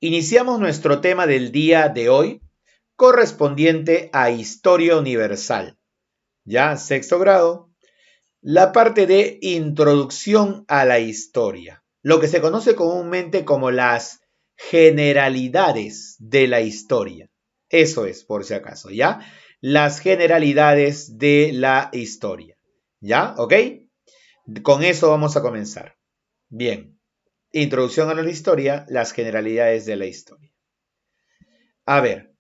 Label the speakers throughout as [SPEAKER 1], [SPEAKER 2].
[SPEAKER 1] Iniciamos nuestro tema del día de hoy, correspondiente a Historia Universal. Ya, sexto grado, la parte de Introducción a la Historia, lo que se conoce comúnmente como las generalidades de la historia. Eso es, por si acaso, ¿ya? Las generalidades de la historia. ¿Ya? ¿Ok? Con eso vamos a comenzar. Bien. Introducción a la historia, las generalidades de la historia. A ver,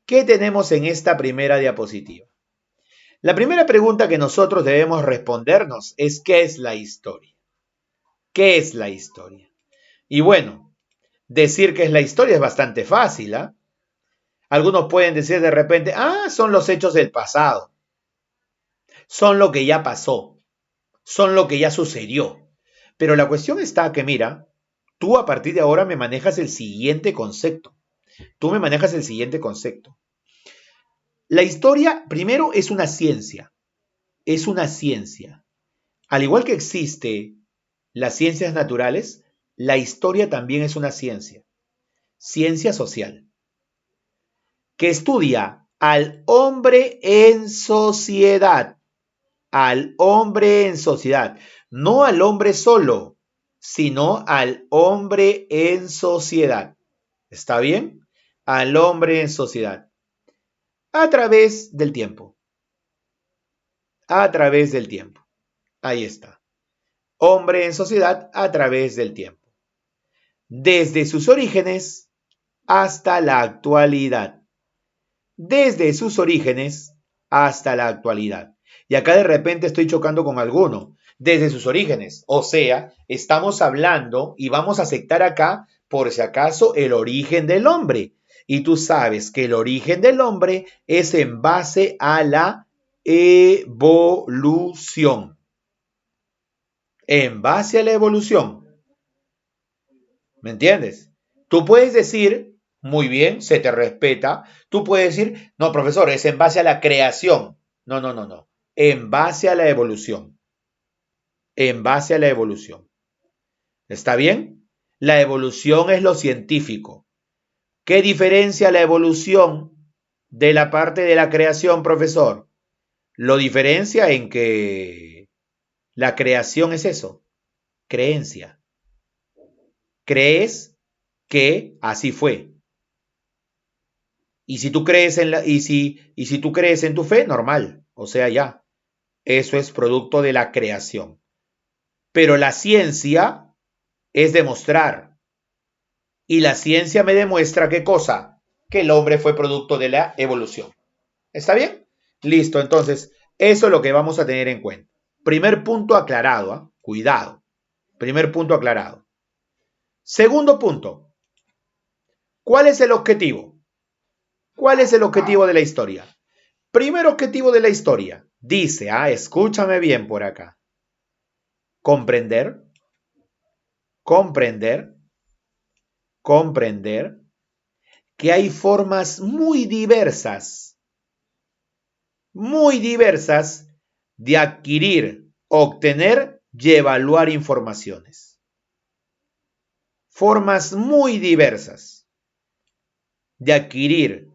[SPEAKER 1] ¿qué tenemos en esta primera diapositiva? La primera pregunta que nosotros debemos respondernos es ¿qué es la historia? ¿Qué es la historia? Y bueno, decir que es la historia es bastante fácil, ¿ah? Algunos pueden decir de repente, son los hechos del pasado, son lo que ya pasó, son lo que ya sucedió. Pero la cuestión está que, mira, tú a partir de ahora me manejas el siguiente concepto. Tú me manejas el siguiente concepto. La historia, primero, es una ciencia. Es una ciencia. Al igual que existe las ciencias naturales, la historia también es una ciencia. Ciencia social. Que estudia al hombre en sociedad. Al hombre en sociedad. No al hombre solo, sino al hombre en sociedad. ¿Está bien? Al hombre en sociedad. A través del tiempo. A través del tiempo. Ahí está. Hombre en sociedad a través del tiempo. Desde sus orígenes hasta la actualidad. Desde sus orígenes hasta la actualidad. Y acá de repente estoy chocando con alguno. Desde sus orígenes. O sea, estamos hablando y vamos a aceptar acá, por si acaso, el origen del hombre. Y tú sabes que el origen del hombre es en base a la evolución. En base a la evolución. ¿Me entiendes? Tú puedes decir, muy bien, se te respeta. Tú puedes decir, no, profesor, es en base a la creación. No, no, no, no. En base a la evolución. En base a la evolución. ¿Está bien? La evolución es lo científico. ¿Qué diferencia la evolución de la parte de la creación, profesor? Lo diferencia en que la creación es eso, creencia. Crees que así fue. Y si tú crees en si tú crees en tu fe, normal. O sea, ya. Eso es producto de la creación. Pero la ciencia es demostrar. Y la ciencia me demuestra qué cosa? Que el hombre fue producto de la evolución. ¿Está bien? Listo, entonces, eso es lo que vamos a tener en cuenta. Primer punto aclarado, ¿eh? Cuidado. Primer punto aclarado. Segundo punto. ¿Cuál es el objetivo? ¿Cuál es el objetivo de la historia? Primer objetivo de la historia. Dice, escúchame bien por acá. Comprender, comprender, comprender que hay formas muy diversas de adquirir, obtener y evaluar informaciones. Formas muy diversas de adquirir,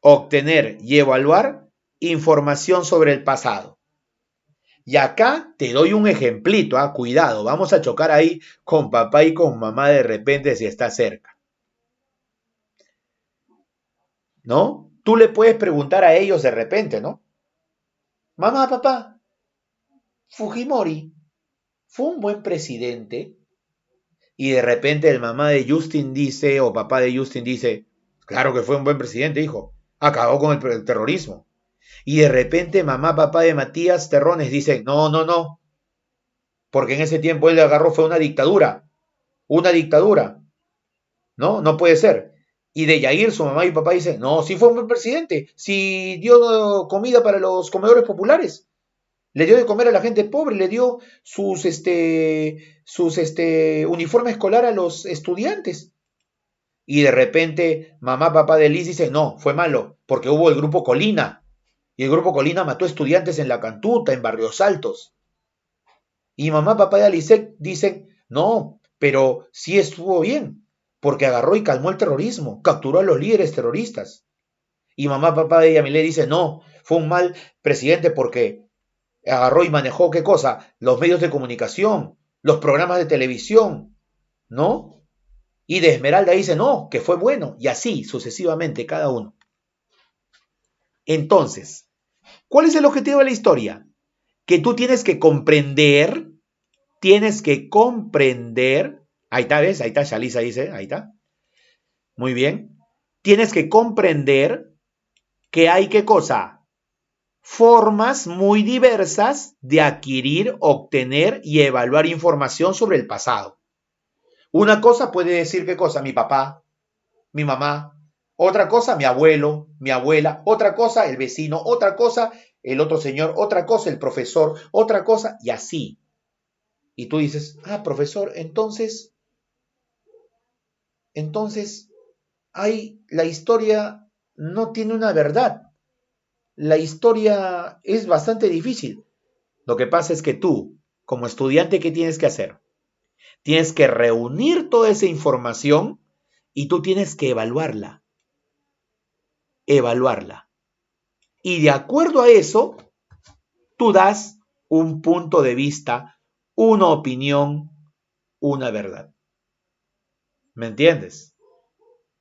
[SPEAKER 1] obtener y evaluar información sobre el pasado. Y acá te doy un ejemplito, cuidado, vamos a chocar ahí con papá y con mamá de repente si está cerca. ¿No? Tú le puedes preguntar a ellos de repente, ¿no? Mamá, papá, Fujimori fue un buen presidente. Y de repente el mamá de Justin dice, o papá de Justin dice, claro que fue un buen presidente, hijo. Acabó con el terrorismo. Y de repente mamá, papá de Matías Terrones dicen, no, no, no. Porque en ese tiempo él le agarró fue una dictadura. Una dictadura. No, no puede ser. Y de Yair, su mamá y papá dicen, no, sí fue un buen presidente. Sí dio comida para los comedores populares. Le dio de comer a la gente pobre, le dio sus uniforme escolar a los estudiantes. Y de repente, mamá, papá de Liz dice, no, fue malo, porque hubo el grupo Colina. Y el grupo Colina mató estudiantes en La Cantuta, en Barrios Altos. Y mamá, papá de Alice dicen, no, pero sí estuvo bien, porque agarró y calmó el terrorismo, capturó a los líderes terroristas. Y mamá, papá de Yamile dice, no, fue un mal presidente porque agarró y manejó, ¿qué cosa? Los medios de comunicación, los programas de televisión, ¿no? Y de Esmeralda dice, no, que fue bueno, y así sucesivamente cada uno. Entonces, ¿cuál es el objetivo de la historia? Que tú tienes que comprender, ahí está, ¿ves? Ahí está, Shalisa dice, ahí está, muy bien, tienes que comprender que hay, ¿qué cosa? Formas muy diversas de adquirir, obtener y evaluar información sobre el pasado. Una cosa puede decir, ¿qué cosa? Mi papá, mi mamá, otra cosa mi abuelo, mi abuela, otra cosa el vecino, otra cosa el otro señor, otra cosa el profesor, otra cosa y así. Y tú dices, ah, profesor, entonces, la historia no tiene una verdad. La historia es bastante difícil. Lo que pasa es que tú, como estudiante, ¿qué tienes que hacer? Tienes que reunir toda esa información y tú tienes que evaluarla. Y de acuerdo a eso, tú das un punto de vista, una opinión, una verdad. ¿Me entiendes?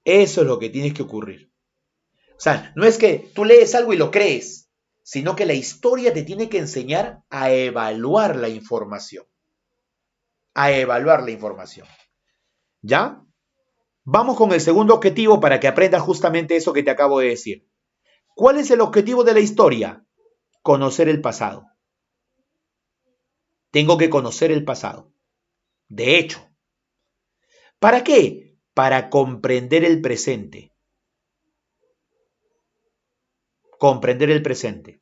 [SPEAKER 1] Eso es lo que tienes que ocurrir. O sea, no es que tú lees algo y lo crees, sino que la historia te tiene que enseñar a evaluar la información. A evaluar la información. ¿Ya? Vamos con el segundo objetivo para que aprendas justamente eso que te acabo de decir. ¿Cuál es el objetivo de la historia? Conocer el pasado. Tengo que conocer el pasado. De hecho, ¿para qué? Para comprender el presente. Comprender el presente.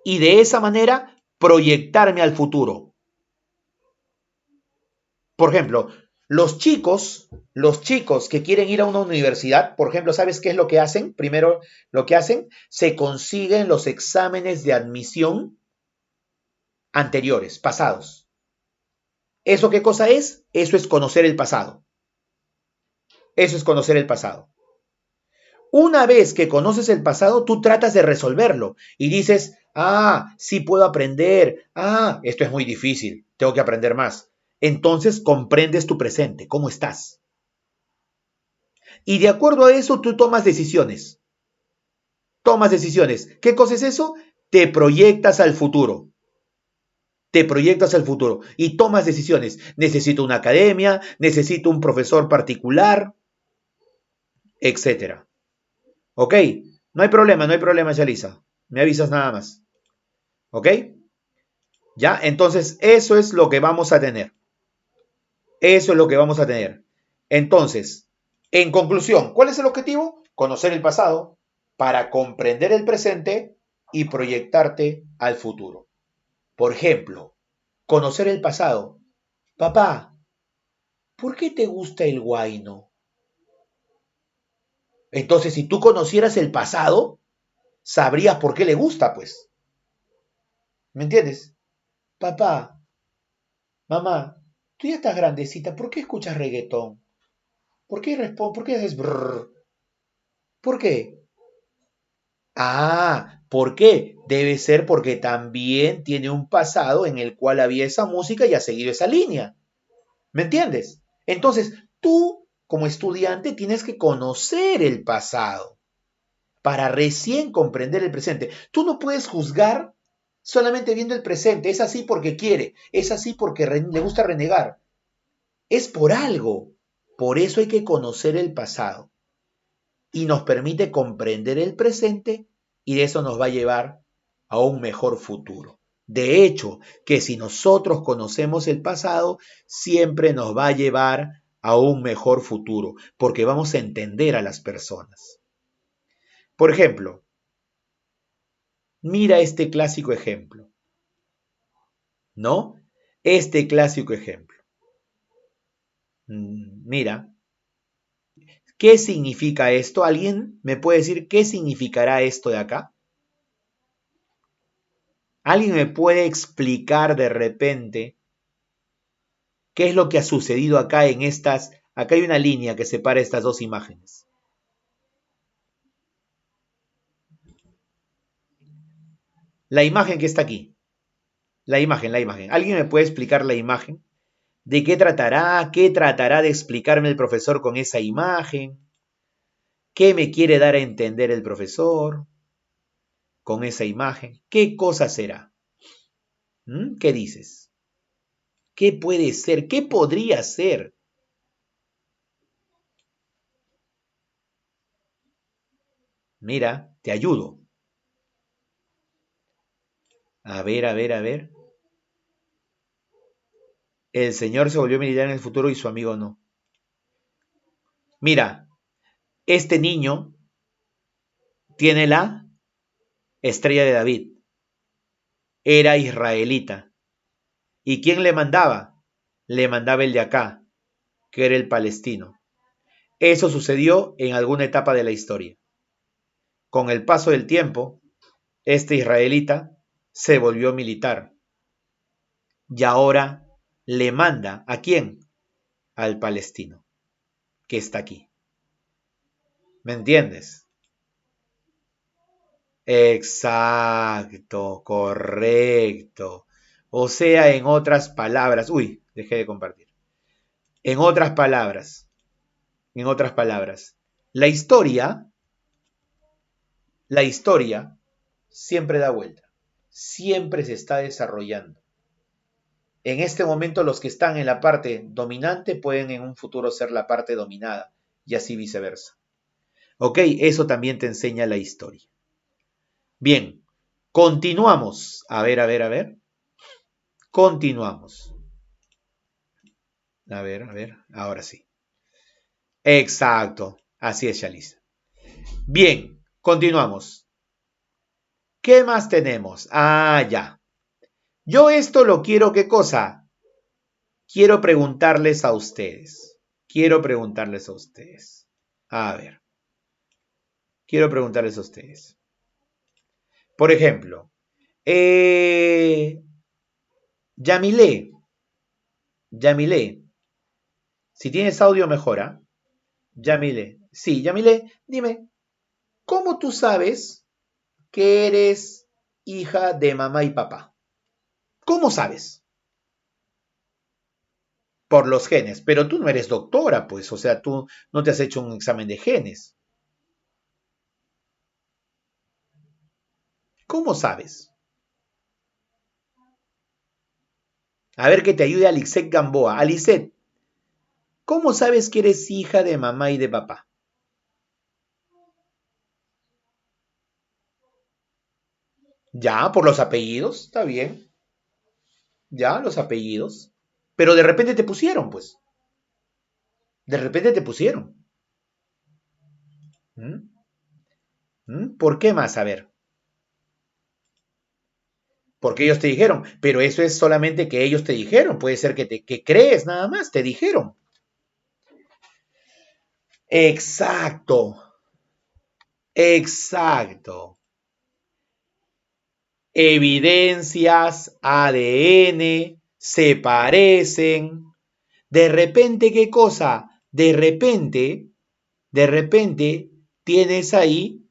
[SPEAKER 1] Y de esa manera proyectarme al futuro. Por ejemplo, los chicos que quieren ir a una universidad, por ejemplo, ¿sabes qué es lo que hacen? Primero, lo que hacen, se consiguen los exámenes de admisión anteriores, pasados. ¿Eso qué cosa es? Eso es conocer el pasado. Eso es conocer el pasado. Una vez que conoces el pasado, tú tratas de resolverlo y dices, ah, sí puedo aprender, ah, esto es muy difícil, tengo que aprender más. Entonces comprendes tu presente, cómo estás. Y de acuerdo a eso, tú tomas decisiones. Tomas decisiones. ¿Qué cosa es eso? Te proyectas al futuro. Te proyectas al futuro y tomas decisiones. Necesito una academia, necesito un profesor particular, etcétera. ¿Ok? No hay problema, Yalisa. Me avisas nada más. ¿Ok? Ya, entonces eso es lo que vamos a tener. Eso es lo que vamos a tener. Entonces, en conclusión, ¿cuál es el objetivo? Conocer el pasado para comprender el presente y proyectarte al futuro. Por ejemplo, conocer el pasado. Papá, ¿por qué te gusta el guayno? Entonces, si tú conocieras el pasado, sabrías por qué le gusta, pues. ¿Me entiendes? Papá, mamá, tú ya estás grandecita, ¿por qué escuchas reggaetón? ¿Por qué haces brrr? ¿Por qué? Ah, ¿por qué? Debe ser porque también tiene un pasado en el cual había esa música y ha seguido esa línea. ¿Me entiendes? Entonces, tú como estudiante tienes que conocer el pasado para recién comprender el presente. Tú no puedes juzgar solamente viendo el presente. Es así porque quiere, es así porque le gusta renegar. Es por algo. Por eso hay que conocer el pasado. Y nos permite comprender el presente y de eso nos va a llevar a un mejor futuro. De hecho, que si nosotros conocemos el pasado, siempre nos va a llevar a un mejor futuro, porque vamos a entender a las personas. Por ejemplo, mira este clásico ejemplo, ¿no? Este clásico ejemplo. Mira, ¿qué significa esto? ¿Alguien me puede decir qué significará esto de acá? ¿Alguien me puede explicar de repente ¿Qué es lo que ha sucedido acá en estas? Acá hay una línea que separa estas dos imágenes. La imagen que está aquí. La imagen, la imagen. ¿Alguien me puede explicar la imagen? ¿De qué tratará? ¿Qué tratará de explicarme el profesor con esa imagen? ¿Qué me quiere dar a entender el profesor con esa imagen? ¿Qué cosa será? ¿Qué dices? ¿Qué puede ser? ¿Qué podría ser? Mira, te ayudo. A ver, a ver, a ver. El señor se volvió militar en el futuro y su amigo no. Mira, este niño tiene la estrella de David. Era israelita. ¿Y quién le mandaba? Le mandaba el de acá, que era el palestino. Eso sucedió en alguna etapa de la historia. Con el paso del tiempo, este israelita se volvió militar y ahora le manda ¿a quién? Al palestino, que está aquí. ¿Me entiendes? Exacto, correcto. O sea, en otras palabras, uy, dejé de compartir. En otras palabras, en otras palabras, la historia, la historia siempre da vuelta, siempre se está desarrollando. En este momento los que están en la parte dominante pueden en un futuro ser la parte dominada y así viceversa. Ok, eso también te enseña la historia. Bien, continuamos. A ver, a ver, a ver. Continuamos. A ver, ahora sí. Exacto, así es, Shalice. Bien, continuamos. ¿Qué más tenemos? Ah, ya. Yo esto lo quiero, ¿qué cosa? Quiero preguntarles a ustedes. Quiero preguntarles a ustedes. A ver, quiero preguntarles a ustedes. Por ejemplo, Yamile, Yamile, si tienes audio mejora. Yamile, sí, Yamile, dime, ¿cómo tú sabes que eres hija de mamá y papá? ¿Cómo sabes? Por los genes, pero tú no eres doctora, pues, o sea, tú no te has hecho un examen de genes. ¿Cómo sabes? A ver que te ayude Alixet Gamboa. Alixet, ¿cómo sabes que eres hija de mamá y de papá? Ya, por los apellidos, está bien. Ya, los apellidos. Pero de repente te pusieron, pues. De repente te pusieron. ¿Mm? ¿Por qué más? A ver. Porque ellos te dijeron. Pero eso es solamente que ellos te dijeron. Puede ser que crees nada más. Te dijeron. Exacto. Exacto. Evidencias, ADN, se parecen. De repente, ¿qué cosa? De repente, tienes ahí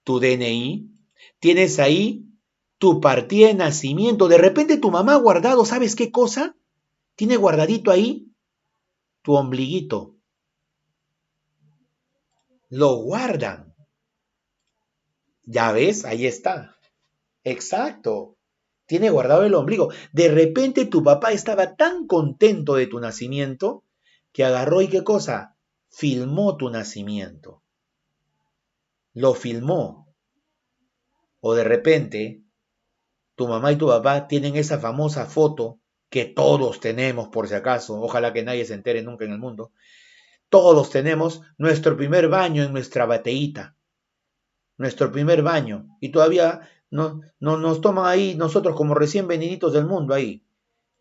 [SPEAKER 1] tu DNI, tienes ahí tu partida de nacimiento, de repente tu mamá ha guardado, ¿sabes qué cosa? Tiene guardadito ahí tu ombliguito. Lo guardan. Ya ves, ahí está. Exacto. Tiene guardado el ombligo. De repente tu papá estaba tan contento de tu nacimiento que agarró y qué cosa? Filmó tu nacimiento. Lo filmó. O de repente tu mamá y tu papá tienen esa famosa foto que todos tenemos por si acaso. Ojalá que nadie se entere nunca en el mundo. Todos tenemos nuestro primer baño en nuestra bateíta. Nuestro primer baño. Y todavía no nos toman ahí nosotros como recién veniditos del mundo ahí.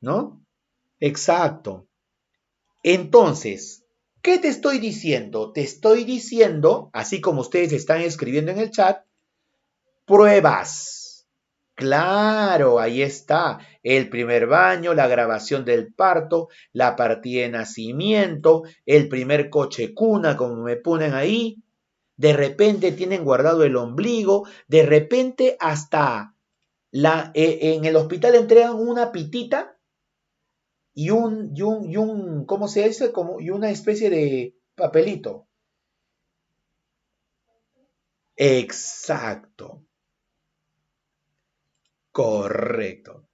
[SPEAKER 1] ¿No? Exacto. Entonces, ¿qué te estoy diciendo? Te estoy diciendo, así como ustedes están escribiendo en el chat, pruebas. Claro, ahí está. El primer baño, la grabación del parto, la partida de nacimiento, el primer coche cuna, como me ponen ahí. De repente tienen guardado el ombligo, de repente hasta en el hospital entregan una pitita ¿cómo se dice? Y una especie de papelito. Exacto, correcto.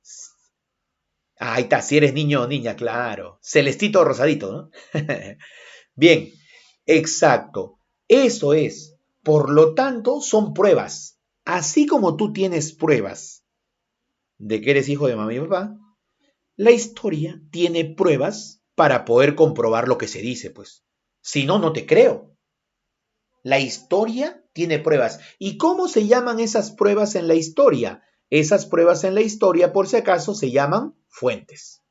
[SPEAKER 1] Ahí está, si eres niño o niña, claro. Celestito o rosadito, ¿no? Bien, exacto. Eso es. Por lo tanto, son pruebas. Así como tú tienes pruebas de que eres hijo de mamá y papá, la historia tiene pruebas para poder comprobar lo que se dice, pues. Si no, no te creo. La historia tiene pruebas. ¿Y cómo se llaman esas pruebas en la historia? Esas pruebas en la historia, por si acaso, se llaman fuentes.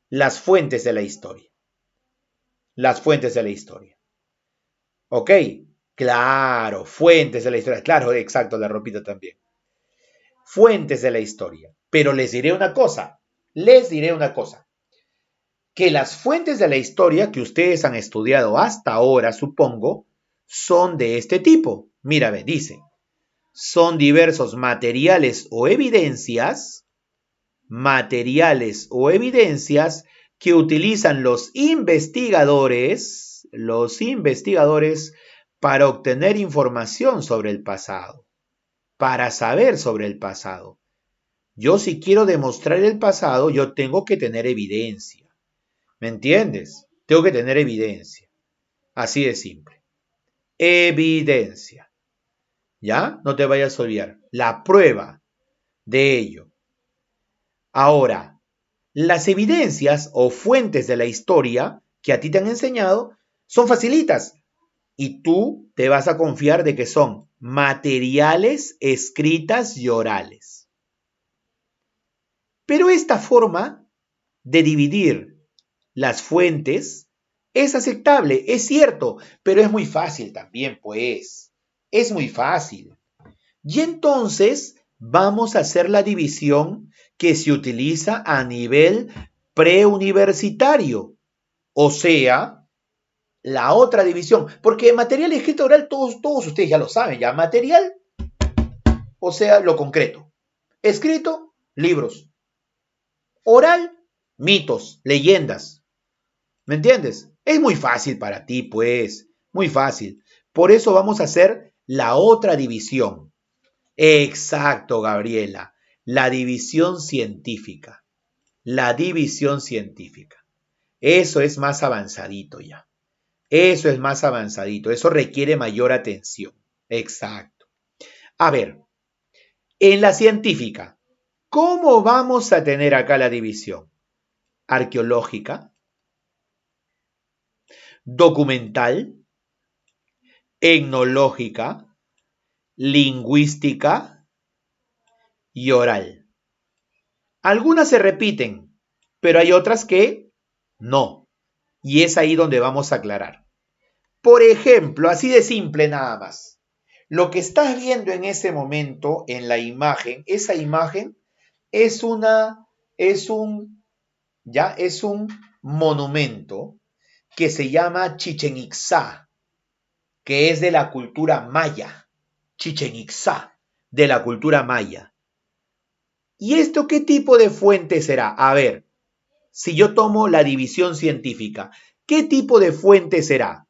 [SPEAKER 1] Las fuentes de la historia. Las fuentes de la historia. ¿Ok? Claro, fuentes de la historia. Claro, exacto, la repito también. Fuentes de la historia. Pero les diré una cosa, que las fuentes de la historia que ustedes han estudiado hasta ahora, supongo, son de este tipo. Mira, ve, dice, son diversos materiales o evidencias que utilizan los investigadores para obtener información sobre el pasado, para saber sobre el pasado. Yo si quiero demostrar el pasado, yo tengo que tener evidencia. ¿Me entiendes? Tengo que tener evidencia. Así de simple. Evidencia. ¿Ya? No te vayas a olvidar. La prueba de ello. Ahora, las evidencias o fuentes de la historia que a ti te han enseñado son facilitas y tú te vas a confiar de que son materiales, escritas y orales. Pero esta forma de dividir las fuentes es aceptable, es cierto, pero es muy fácil también, pues. Es muy fácil. Y entonces vamos a hacer la división que se utiliza a nivel preuniversitario, o sea, la otra división, porque material escrito oral todos ustedes ya lo saben, ya material, o sea, lo concreto, escrito, libros, oral, mitos, leyendas, ¿me entiendes? Es muy fácil para ti, pues, muy fácil. Por eso vamos a hacer la otra división. Exacto, Gabriela. La división científica. La división científica. Eso es más avanzadito ya. Eso es más avanzadito. Eso requiere mayor atención. Exacto. A ver, en la científica, ¿cómo vamos a tener acá la división? Arqueológica, documental, etnológica, lingüística y oral. Algunas se repiten, pero hay otras que no. Y es ahí donde vamos a aclarar. Por ejemplo, así de simple nada más. Lo que estás viendo en ese momento en la imagen, esa imagen es es un monumento que se llama Chichen Itzá, que es de la cultura maya. Chichen Itzá, de la cultura maya. ¿Y esto qué tipo de fuente será? A ver, si yo tomo la división científica, ¿qué tipo de fuente será?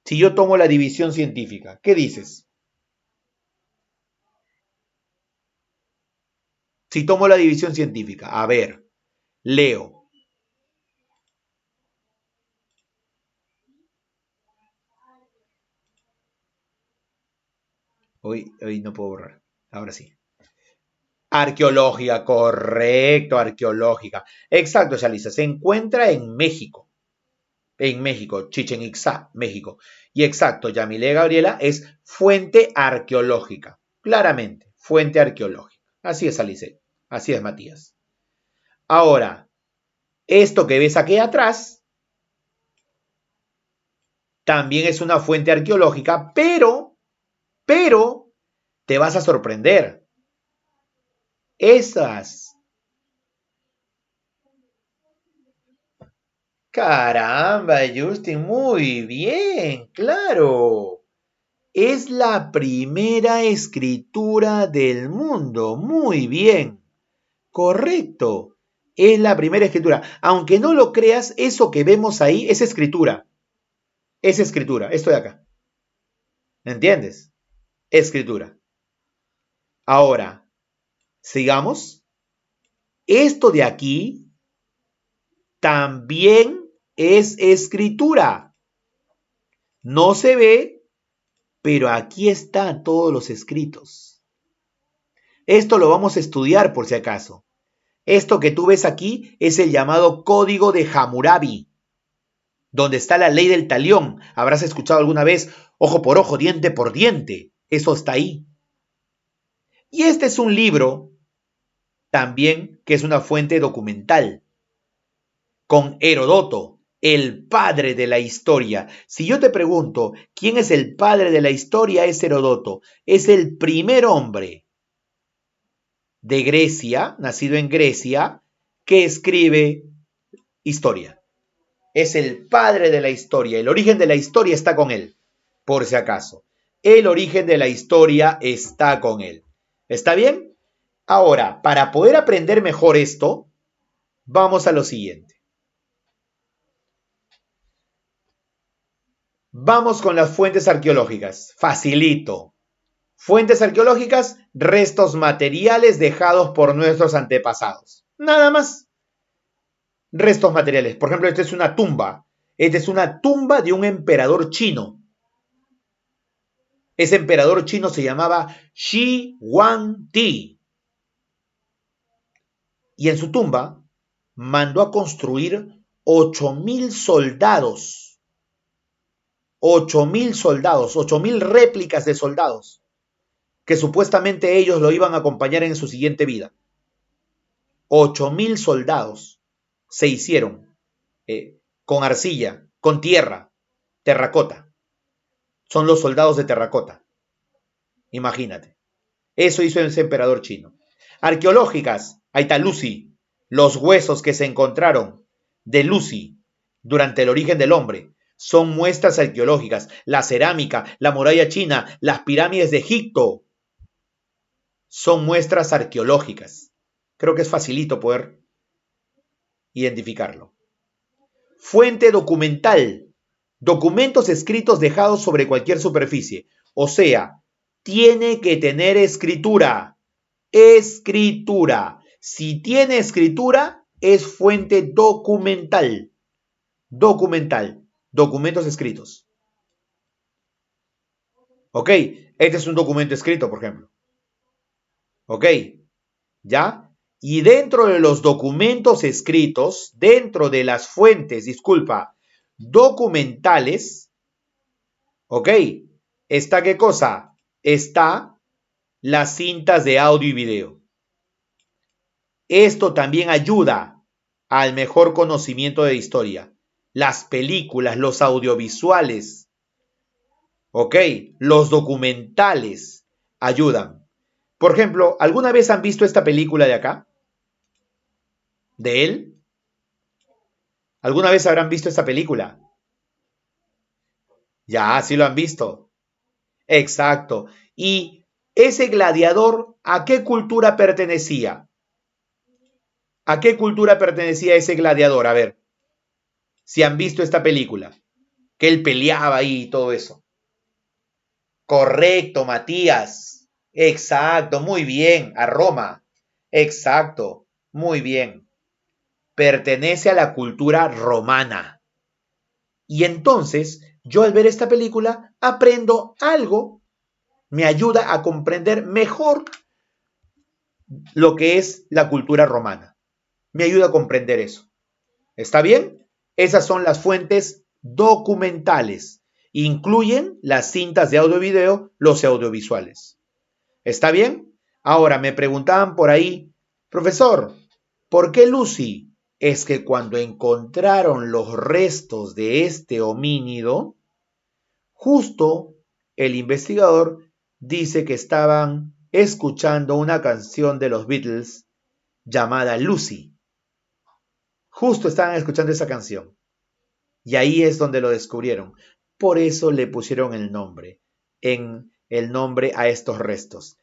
[SPEAKER 1] Si yo tomo la división científica, ¿qué dices? Si tomo la división científica, a ver, leo. Hoy no puedo borrar. Ahora sí. Arqueológica, correcto, arqueológica. Exacto, Yalisa. Se encuentra en México. En México, Chichen Itzá, México. Y exacto, Yamile Gabriela es fuente arqueológica. Claramente, fuente arqueológica. Así es, Alice. Así es, Matías. Ahora, esto que ves aquí atrás también es una fuente arqueológica, pero te vas a sorprender. Esas. Caramba, Justin, muy bien, claro. Es la primera escritura del mundo. Muy bien. Correcto. Es la primera escritura. Aunque no lo creas, eso que vemos ahí es escritura. Es escritura. Esto de acá. ¿Entiendes? Escritura. Ahora, sigamos. Esto de aquí también es escritura. No se ve, pero aquí están todos los escritos. Esto lo vamos a estudiar por si acaso. Esto que tú ves aquí es el llamado Código de Hammurabi, donde está la ley del talión. Habrás escuchado alguna vez ojo por ojo, diente por diente. Eso está ahí. Y este es un libro también que es una fuente documental con Herodoto, el padre de la historia. Si yo te pregunto, ¿quién es el padre de la historia? Es Herodoto. Es el primer hombre de Grecia, nacido en Grecia, que escribe historia. Es el padre de la historia. El origen de la historia está con él, por si acaso. El origen de la historia está con él. ¿Está bien? Ahora, para poder aprender mejor esto, vamos a lo siguiente. Vamos con las fuentes arqueológicas. Facilito. Fuentes arqueológicas, restos materiales dejados por nuestros antepasados. Nada más. Restos materiales. Por ejemplo, esta es una tumba. Esta es una tumba de un emperador chino. Ese emperador chino se llamaba Shi Huangdi. Y en su tumba mandó a construir 8.000 soldados. 8.000 soldados, 8.000 réplicas de soldados, que supuestamente ellos lo iban a acompañar en su siguiente vida. 8.000 soldados se hicieron con arcilla, con tierra, terracota. Son los soldados de terracota. Imagínate. Eso hizo ese emperador chino. Arqueológicas, ahí está Lucy. Los huesos que se encontraron de Lucy durante el origen del hombre son muestras arqueológicas. La cerámica, la muralla china, las pirámides de Egipto son muestras arqueológicas. Creo que es facilito poder identificarlo. Fuente documental. Documentos escritos dejados sobre cualquier superficie. O sea, tiene que tener escritura. Escritura. Si tiene escritura, es fuente documental. Documental. Documentos escritos. Ok, este es un documento escrito, por ejemplo. Ok, ¿ya? Y dentro de los documentos escritos, dentro de las fuentes, documentales, ¿ok? ¿Está qué cosa? Está las cintas de audio y video. Esto también ayuda al mejor conocimiento de historia. Las películas, los audiovisuales, ¿ok? Los documentales ayudan. Por ejemplo, ¿alguna vez han visto esta película de acá? ¿De él? ¿Alguna vez habrán visto esta película? Ya, sí lo han visto. Exacto. ¿Y ese gladiador a qué cultura pertenecía? ¿A qué cultura pertenecía ese gladiador? A ver, si han visto esta película, que él peleaba ahí y todo eso. Correcto, Matías. Exacto, muy bien. A Roma. Exacto, muy bien. Pertenece a la cultura romana. Y entonces, yo al ver esta película, aprendo algo, me ayuda a comprender mejor lo que es la cultura romana. Me ayuda a comprender eso. ¿Está bien? Esas son las fuentes documentales. Incluyen las cintas de audio y video, los audiovisuales. ¿Está bien? Ahora me preguntaban por ahí, profesor, ¿por qué Lucy? Es que cuando encontraron los restos de este homínido, justo el investigador dice que estaban escuchando una canción de los Beatles llamada Lucy. Justo estaban escuchando esa canción. Y ahí es donde lo descubrieron. Por eso le pusieron el nombre a estos restos,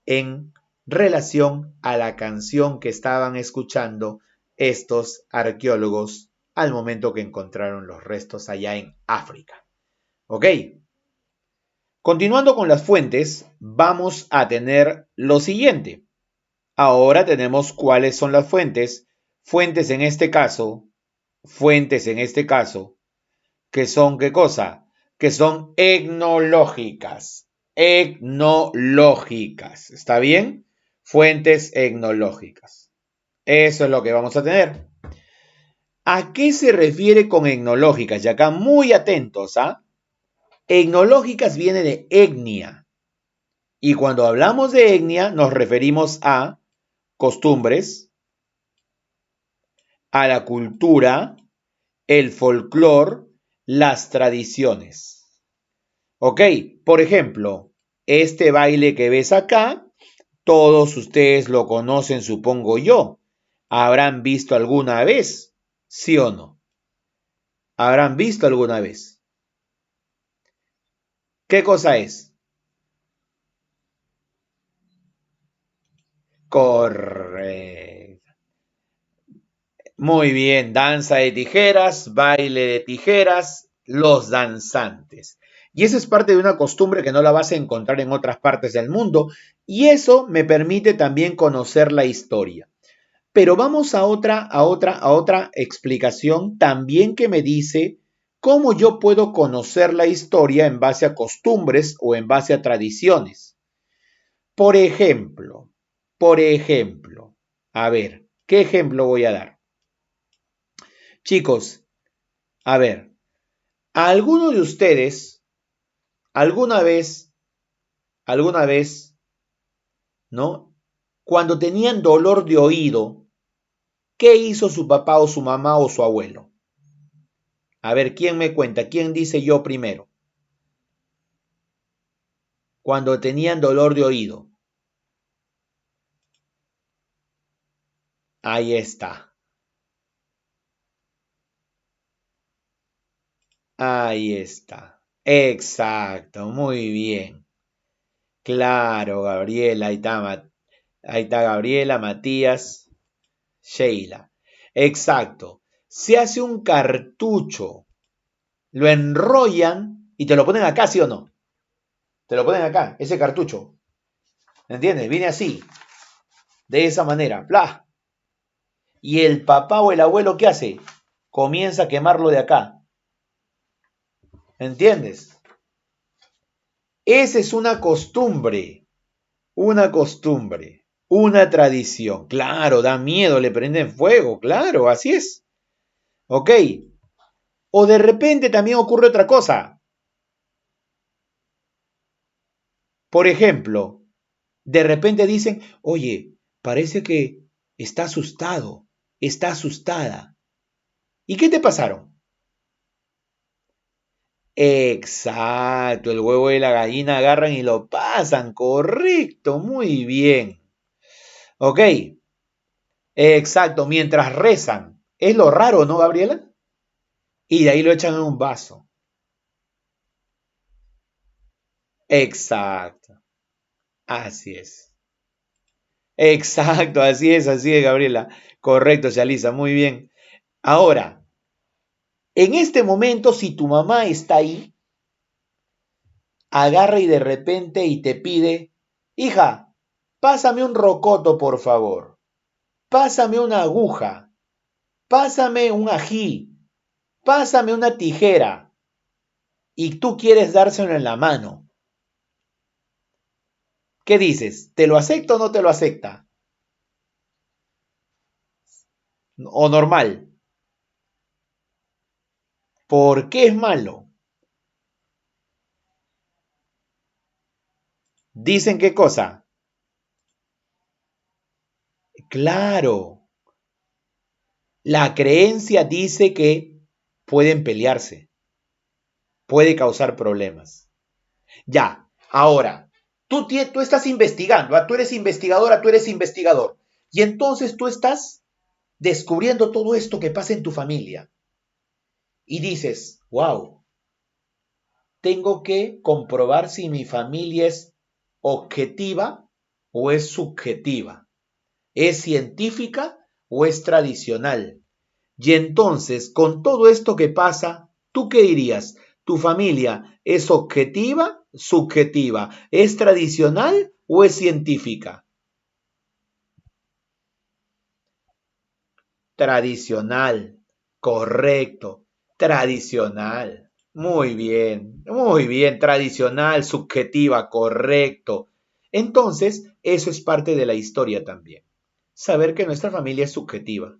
[SPEAKER 1] en relación a la canción que estaban escuchando estos arqueólogos al momento que encontraron los restos allá en África. ¿Ok? Continuando con las fuentes, vamos a tener lo siguiente. Ahora tenemos cuáles son las fuentes. Fuentes en este caso, que son, ¿qué cosa? Que son etnológicas. Etnológicas. ¿Está bien? Fuentes etnológicas. Eso es lo que vamos a tener. ¿A qué se refiere con etnológicas? Y acá muy atentos, ¿ah? Etnológicas viene de etnia. Y cuando hablamos de etnia nos referimos a costumbres, a la cultura, el folclore, las tradiciones. ¿Ok? Por ejemplo, este baile que ves acá, todos ustedes lo conocen, supongo yo. ¿Habrán visto alguna vez? ¿Sí o no? ¿Habrán visto alguna vez? ¿Qué cosa es? Correcto. Muy bien, danza de tijeras, baile de tijeras, los danzantes. Y eso es parte de una costumbre que no la vas a encontrar en otras partes del mundo y eso me permite también conocer la historia. Pero vamos a otra explicación también que me dice cómo yo puedo conocer la historia en base a costumbres o en base a tradiciones. Por ejemplo, a ver, ¿qué ejemplo voy a dar? Chicos, a ver, ¿a alguno de ustedes alguna vez, ¿no? Cuando tenían dolor de oído, ¿qué hizo su papá o su mamá o su abuelo? A ver, ¿quién me cuenta? ¿Quién dice yo primero? Cuando tenían dolor de oído. Ahí está. Ahí está. Exacto, muy bien. Claro, Gabriela, ahí está Gabriela, Matías, Sheila. Exacto. Se hace un cartucho, lo enrollan y te lo ponen acá, ¿sí o no? Te lo ponen acá, ese cartucho. ¿Entiendes? Viene así, de esa manera. ¡Bla! Y el papá o el abuelo, ¿qué hace? Comienza a quemarlo de acá. ¿Entiendes? Esa es una costumbre, una tradición. Claro, da miedo, le prenden fuego, claro, así es. ¿Ok? O de repente también ocurre otra cosa. Por ejemplo, de repente dicen, oye, parece que está asustado, está asustada. ¿Y qué te pasaron? Exacto, el huevo y la gallina agarran y lo pasan, correcto, muy bien. Ok, exacto, mientras rezan. Es lo raro, ¿no, Gabriela? Y de ahí lo echan en un vaso. Exacto, así es. Exacto, así es, Gabriela. Correcto, Shalisa, muy bien. Ahora, en este momento, si tu mamá está ahí, agarra y de repente y te pide, hija, pásame un rocoto, por favor. Pásame una aguja. Pásame un ají. Pásame una tijera. Y tú quieres dárselo en la mano. ¿Qué dices? ¿Te lo acepta o no te lo acepta? ¿O normal? ¿Por qué es malo? ¿Dicen qué cosa? Claro, la creencia dice que pueden pelearse, puede causar problemas. Ya, ahora, Tú estás investigando, tú eres investigadora, tú eres investigador. Y entonces tú estás descubriendo todo esto que pasa en tu familia. Y dices, wow, tengo que comprobar si mi familia es objetiva o es subjetiva. ¿Es científica o es tradicional? Y entonces, con todo esto que pasa, ¿tú qué dirías? ¿Tu familia es objetiva, subjetiva? ¿Es tradicional o es científica? Tradicional. Correcto. Tradicional. muy bien, tradicional, subjetiva, correcto. Entonces, eso es parte de la historia también. Saber que nuestra familia es subjetiva,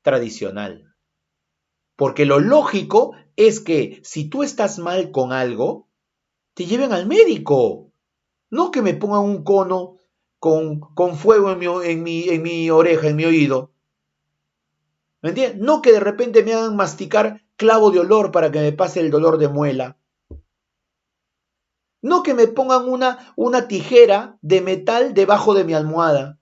[SPEAKER 1] tradicional. Porque lo lógico es que si tú estás mal con algo, te lleven al médico. No que me pongan un cono con fuego en mi oreja, en mi oído. ¿Me entiendes? No que de repente me hagan masticar clavo de olor para que me pase el dolor de muela. No que me pongan una tijera de metal debajo de mi almohada.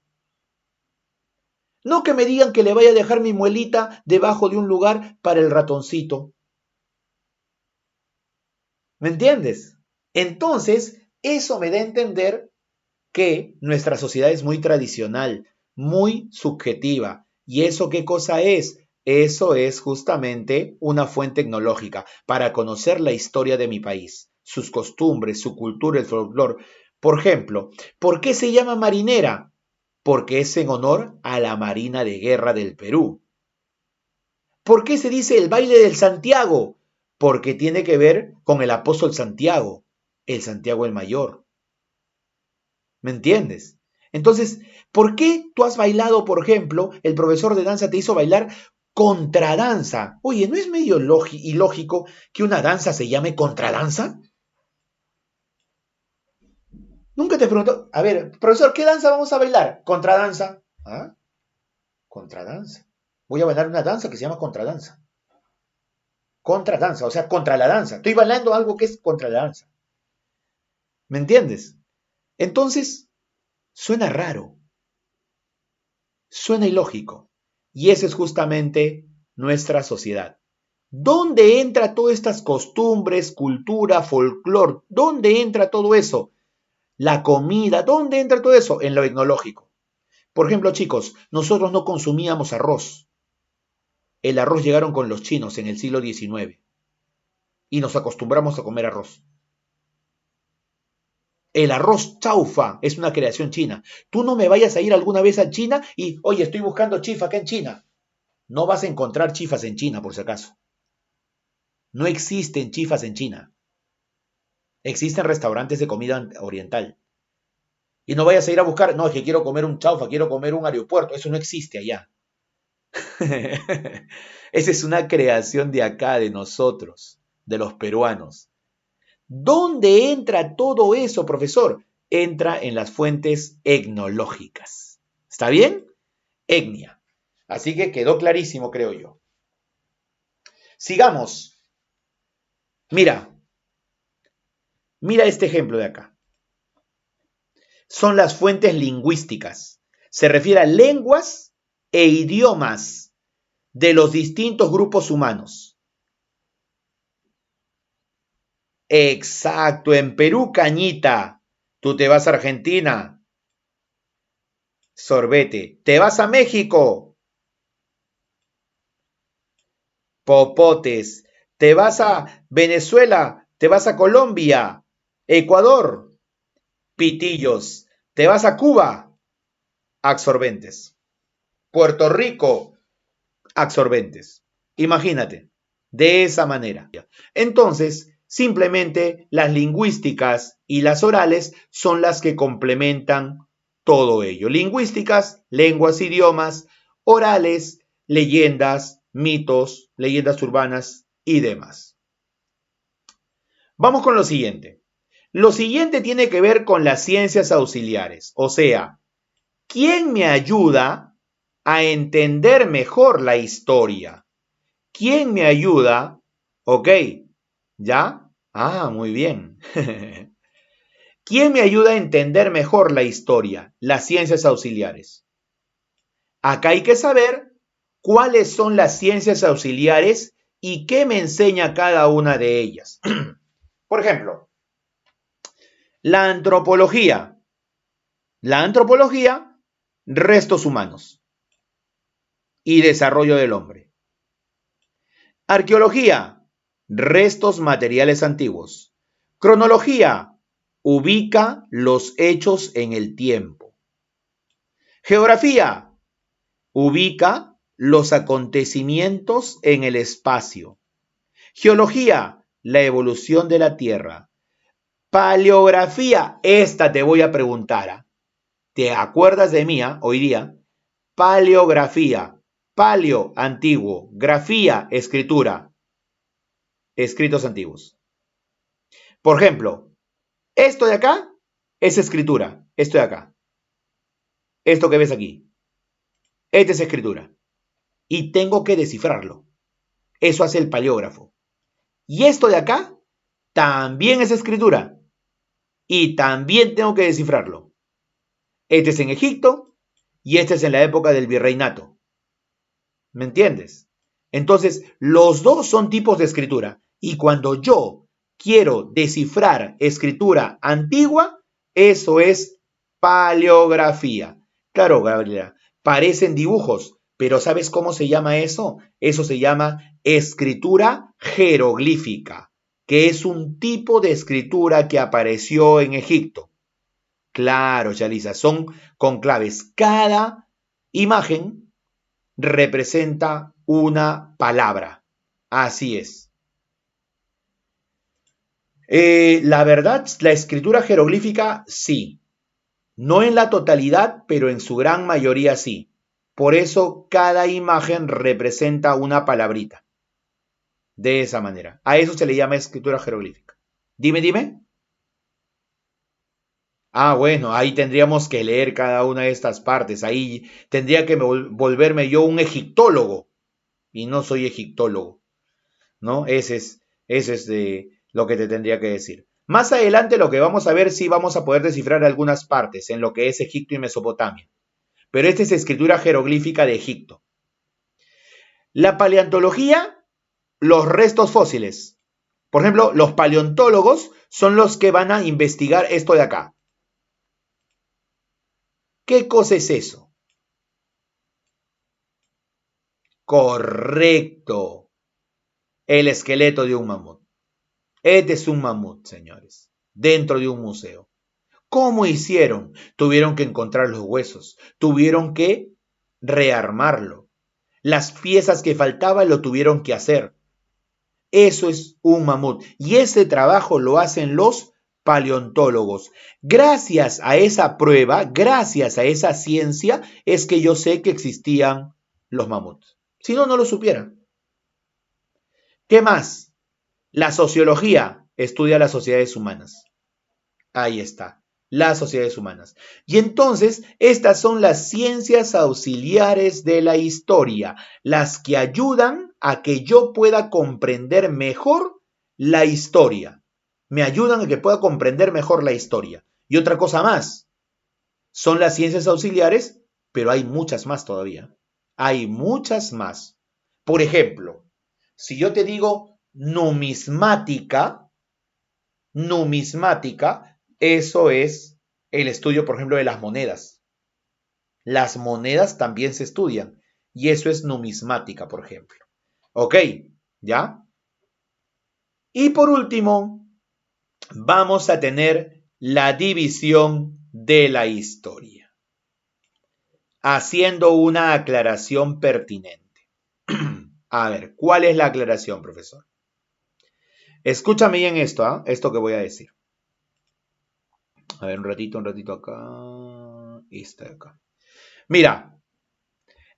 [SPEAKER 1] No que me digan que le vaya a dejar mi muelita debajo de un lugar para el ratoncito. ¿Me entiendes? Entonces, eso me da a entender que nuestra sociedad es muy tradicional, muy subjetiva. ¿Y eso qué cosa es? Eso es justamente una fuente tecnológica para conocer la historia de mi país, sus costumbres, su cultura, el folclore. Por ejemplo, ¿por qué se llama marinera? Porque es en honor a la Marina de Guerra del Perú. ¿Por qué se dice el baile del Santiago? Porque tiene que ver con el apóstol Santiago, el Santiago el Mayor. ¿Me entiendes? Entonces, ¿por qué tú has bailado, por ejemplo, el profesor de danza te hizo bailar contradanza? Oye, ¿no es medio ilógico que una danza se llame contradanza? Nunca te preguntó, a ver, profesor, ¿qué danza vamos a bailar? Contradanza. ¿Ah? Contradanza. Voy a bailar una danza que se llama contradanza. Contradanza, o sea, contra la danza. Estoy bailando algo que es contra la danza. ¿Me entiendes? Entonces, suena raro, suena ilógico. Y eso es justamente nuestra sociedad. ¿Dónde entra todas estas costumbres, cultura, folclore? ¿Dónde entra todo eso? La comida, ¿dónde entra todo eso? En lo etnológico. Por ejemplo, chicos, nosotros no consumíamos arroz. El arroz llegaron con los chinos en el siglo XIX y nos acostumbramos a comer arroz. El arroz chaufa es una creación china. Tú no me vayas a ir alguna vez a China y, oye, estoy buscando chifa acá en China. No vas a encontrar chifas en China, por si acaso. No existen chifas en China. Existen restaurantes de comida oriental. Y no vayas a ir a buscar, no, es que quiero comer un chaufa, quiero comer un aeropuerto. Eso no existe allá. Esa es una creación de acá, de nosotros, de los peruanos. ¿Dónde entra todo eso, profesor? Entra en las fuentes etnológicas. ¿Está bien? Etnia. Así que quedó clarísimo, creo yo. Sigamos. Mira, mira este ejemplo de acá. Son las fuentes lingüísticas. Se refiere a lenguas e idiomas de los distintos grupos humanos. Exacto, en Perú, cañita. Tú te vas a Argentina, sorbete. Te vas a México, popotes. Te vas a Venezuela, te vas a Colombia, Ecuador, pitillos. Te vas a Cuba, absorbentes. Puerto Rico, absorbentes. Imagínate, de esa manera. Entonces, simplemente las lingüísticas y las orales son las que complementan todo ello. Lingüísticas, lenguas, idiomas, orales, leyendas, mitos, leyendas urbanas y demás. Vamos con lo siguiente. Lo siguiente tiene que ver con las ciencias auxiliares, o sea, ¿quién me ayuda a entender mejor la historia? ¿Quién me ayuda? Ok, ¿ya? Ah, muy bien. ¿Quién me ayuda a entender mejor la historia? Las ciencias auxiliares. Acá hay que saber cuáles son las ciencias auxiliares y qué me enseña cada una de ellas. Por ejemplo, la antropología. La antropología, restos humanos y desarrollo del hombre. Arqueología, restos materiales antiguos. Cronología, ubica los hechos en el tiempo. Geografía, ubica los acontecimientos en el espacio. Geología, la evolución de la Tierra. Paleografía, esta te voy a preguntar. ¿Te acuerdas de mí hoy día? Paleografía, paleo, antiguo, grafía, escritura, escritos antiguos. Por ejemplo, esto de acá es escritura, esto de acá. Esto que ves aquí, esta es escritura. Y tengo que descifrarlo. Eso hace el paleógrafo. Y esto de acá también es escritura. Y también tengo que descifrarlo. Este es en Egipto y este es en la época del virreinato. ¿Me entiendes? Entonces, los dos son tipos de escritura. Y cuando yo quiero descifrar escritura antigua, eso es paleografía. Claro, Gabriela, parecen dibujos, pero ¿sabes cómo se llama eso? Eso se llama escritura jeroglífica, que es un tipo de escritura que apareció en Egipto. Claro, Yalisa, son con claves. Cada imagen representa una palabra. Así es. La verdad, la escritura jeroglífica sí. No en la totalidad, pero en su gran mayoría sí. Por eso cada imagen representa una palabrita. De esa manera. A eso se le llama escritura jeroglífica. Dime. Bueno, ahí tendríamos que leer cada una de estas partes. Ahí tendría que volverme yo un egiptólogo. Y no soy egiptólogo, ¿no? Ese es de lo que te tendría que decir. Más adelante lo que vamos a ver, sí vamos a poder descifrar algunas partes en lo que es Egipto y Mesopotamia. Pero esta es escritura jeroglífica de Egipto. La paleontología, los restos fósiles. Por ejemplo, los paleontólogos son los que van a investigar esto de acá. ¿Qué cosa es eso? Correcto. El esqueleto de un mamut. Este es un mamut, señores, dentro de un museo. ¿Cómo hicieron? Tuvieron que encontrar los huesos, tuvieron que rearmarlo. Las piezas que faltaban lo tuvieron que hacer. Eso es un mamut. Y ese trabajo lo hacen los paleontólogos. Gracias a esa prueba, gracias a esa ciencia, es que yo sé que existían los mamuts. Si no, no lo supiera. ¿Qué más? La sociología estudia las sociedades humanas. Ahí está, las sociedades humanas. Y entonces, estas son las ciencias auxiliares de la historia, las que ayudan a que yo pueda comprender mejor la historia. Me ayudan a que pueda comprender mejor la historia. Y otra cosa más, son las ciencias auxiliares, pero hay muchas más todavía. Hay muchas más. Por ejemplo, si yo te digo numismática, eso es el estudio, por ejemplo, de las monedas. Las monedas también se estudian y eso es numismática, por ejemplo. ¿Ok? ¿Ya? Y por último, vamos a tener la división de la historia, haciendo una aclaración pertinente. A ver, ¿cuál es la aclaración, profesor? Escúchame bien esto, esto que voy a decir. A ver, un ratito acá. Esta de acá. Mira,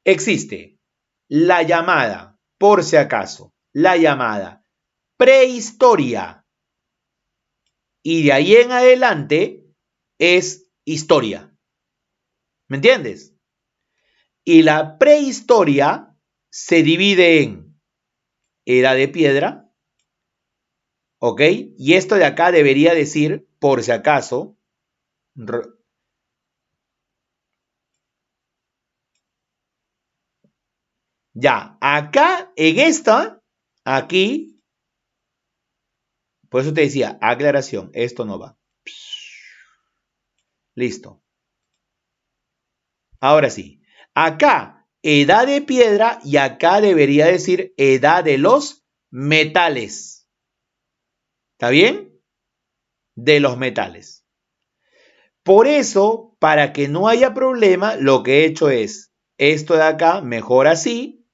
[SPEAKER 1] existe la llamada, por si acaso, la llamada prehistoria. Y de ahí en adelante es historia. ¿Me entiendes? Y la prehistoria se divide en era de piedra, ¿ok? Y esto de acá debería decir, por si acaso, Ya, acá, en esta, aquí, por eso te decía, aclaración, esto no va. Listo. Ahora sí, acá, edad de piedra y acá debería decir edad de los metales. ¿Está bien? De los metales. Por eso, para que no haya problema, lo que he hecho es, esto de acá, mejor así,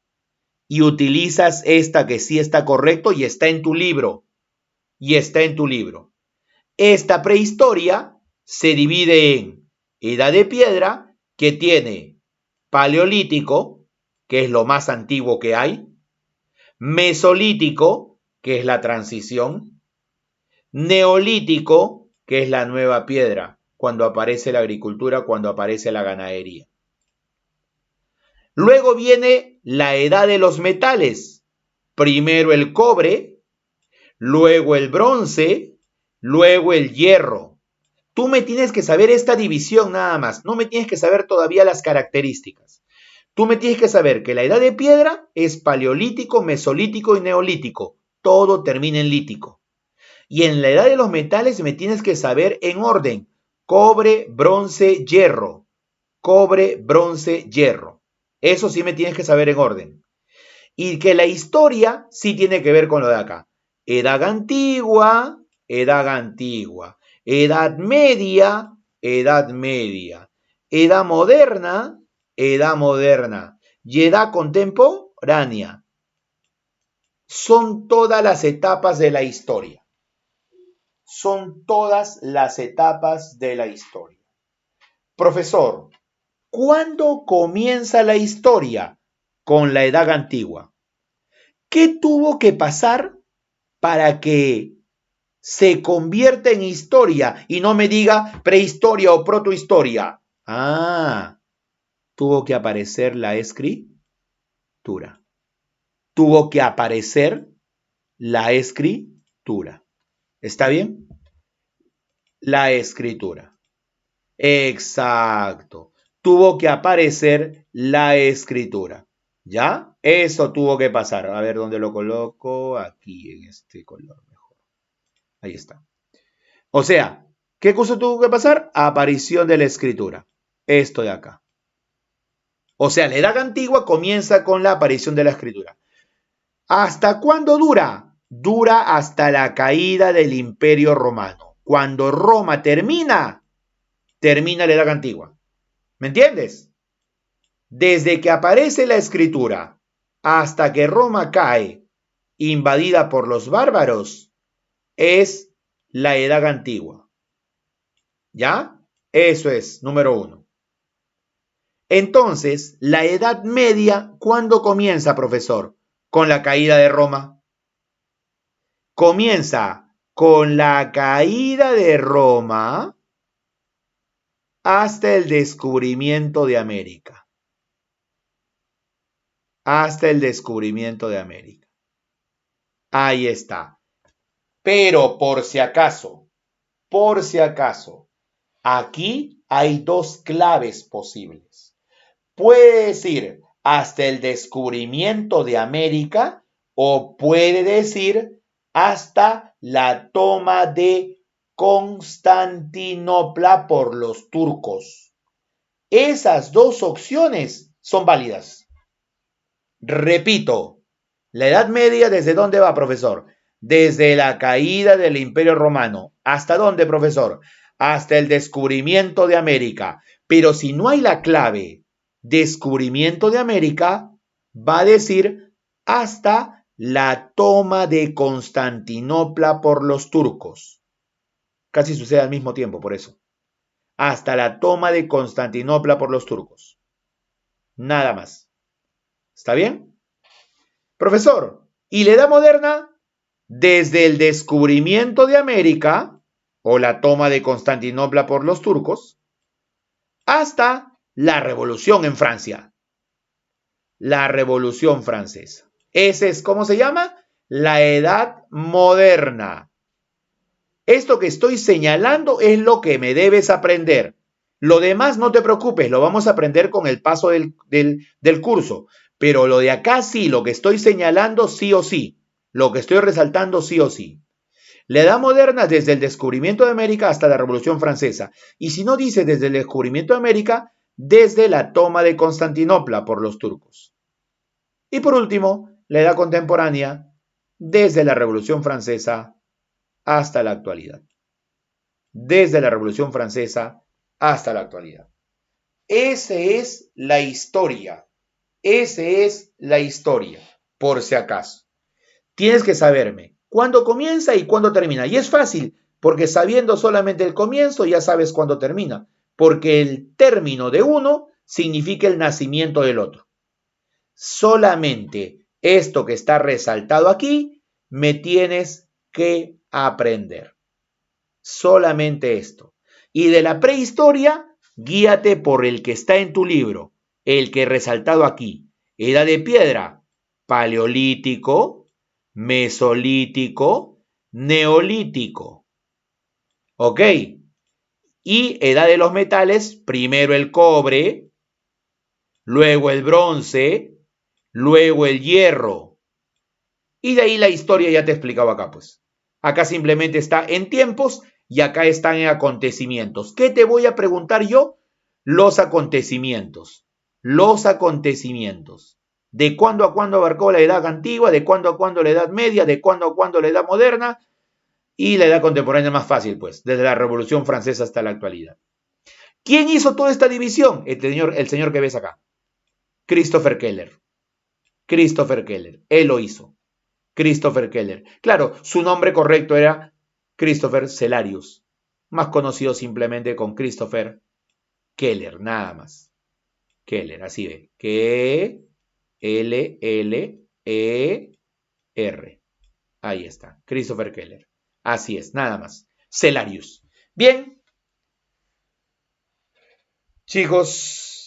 [SPEAKER 1] y utilizas esta que sí está correcto y está en tu libro. Y está en tu libro. Esta prehistoria se divide en edad de piedra, que tiene paleolítico, que es lo más antiguo que hay, mesolítico, que es la transición, neolítico, que es la nueva piedra, cuando aparece la agricultura, cuando aparece la ganadería. Luego viene la edad de los metales. Primero el cobre, luego el bronce, luego el hierro. Tú me tienes que saber esta división nada más. No me tienes que saber todavía las características. Tú me tienes que saber que la edad de piedra es paleolítico, mesolítico y neolítico. Todo termina en lítico. Y en la edad de los metales me tienes que saber en orden. Cobre, bronce, hierro. Cobre, bronce, hierro. Eso sí me tienes que saber en orden. Y que la historia sí tiene que ver con lo de acá. Edad antigua, edad antigua. Edad media, edad media. Edad moderna, edad moderna. Y edad contemporánea. Son todas las etapas de la historia. Son todas las etapas de la historia. Profesor, ¿cuándo comienza la historia? Con la edad antigua. ¿Qué tuvo que pasar para que se convierta en historia y no me diga prehistoria o protohistoria? Ah, tuvo que aparecer la escritura. Tuvo que aparecer la escritura. ¿Está bien? La escritura. Exacto. Tuvo que aparecer la escritura. ¿Ya? Eso tuvo que pasar. A ver dónde lo coloco. Aquí en este color mejor. Ahí está. O sea, ¿qué cosa tuvo que pasar? Aparición de la escritura. Esto de acá. O sea, la edad antigua comienza con la aparición de la escritura. ¿Hasta cuándo dura? Dura hasta la caída del Imperio Romano. Cuando Roma termina, termina la edad antigua. ¿Me entiendes? Desde que aparece la escritura hasta que Roma cae, invadida por los bárbaros, es la edad antigua. ¿Ya? Eso es, número 1. Entonces, la Edad Media, ¿cuándo comienza, profesor? Con la caída de Roma. Comienza con la caída de Roma hasta el descubrimiento de América. Hasta el descubrimiento de América. Ahí está. Pero por si acaso, aquí hay dos claves posibles. Puede decir hasta el descubrimiento de América o puede decir hasta la toma de Constantinopla por los turcos. Esas dos opciones son válidas. Repito, la Edad Media, ¿desde dónde va, profesor? Desde la caída del Imperio Romano. ¿Hasta dónde, profesor? Hasta el descubrimiento de América. Pero si no hay la clave descubrimiento de América, va a decir hasta la toma de Constantinopla por los turcos. Casi sucede al mismo tiempo, por eso. Hasta la toma de Constantinopla por los turcos. Nada más. ¿Está bien? Profesor, ¿y la Edad Moderna? Desde el descubrimiento de América, o la toma de Constantinopla por los turcos, hasta la Revolución en Francia. La Revolución Francesa. Ese es, ¿cómo se llama? La Edad Moderna. Esto que estoy señalando es lo que me debes aprender. Lo demás no te preocupes, lo vamos a aprender con el paso del curso. Pero lo de acá sí, lo que estoy señalando sí o sí. Lo que estoy resaltando sí o sí. La Edad Moderna desde el descubrimiento de América hasta la Revolución Francesa. Y si no dice desde el descubrimiento de América, desde la toma de Constantinopla por los turcos. Y por último, la Edad Contemporánea desde la Revolución Francesa hasta la actualidad. Desde la Revolución Francesa hasta la actualidad. Esa es la historia. Esa es la historia, por si acaso. Tienes que saberme cuándo comienza y cuándo termina. Y es fácil, porque sabiendo solamente el comienzo ya sabes cuándo termina, porque el término de uno significa el nacimiento del otro. Solamente esto que está resaltado aquí me tienes que aprender. Solamente esto. Y de la prehistoria, guíate por el que está en tu libro, el que he resaltado aquí. Edad de piedra, paleolítico, mesolítico, neolítico. ¿Ok? Y edad de los metales, primero el cobre, luego el bronce, luego el hierro. Y de ahí la historia ya te he explicado acá, pues. Acá simplemente está en tiempos y acá están en acontecimientos. ¿Qué te voy a preguntar yo? Los acontecimientos. Los acontecimientos. De cuándo a cuándo abarcó la edad antigua, de cuándo a cuándo la edad media, de cuándo a cuándo la edad moderna y la edad contemporánea más fácil, pues, desde la Revolución Francesa hasta la actualidad. ¿Quién hizo toda esta división? El señor que ves acá. Christopher Keller. Christopher Keller. Él lo hizo. Christopher Keller. Claro, su nombre correcto era Christopher Cellarius, más conocido simplemente con Christopher Keller, nada más. Keller, así ve. K-L-L-E-R. Ahí está, Christopher Keller. Así es, nada más. Cellarius. Bien, chicos,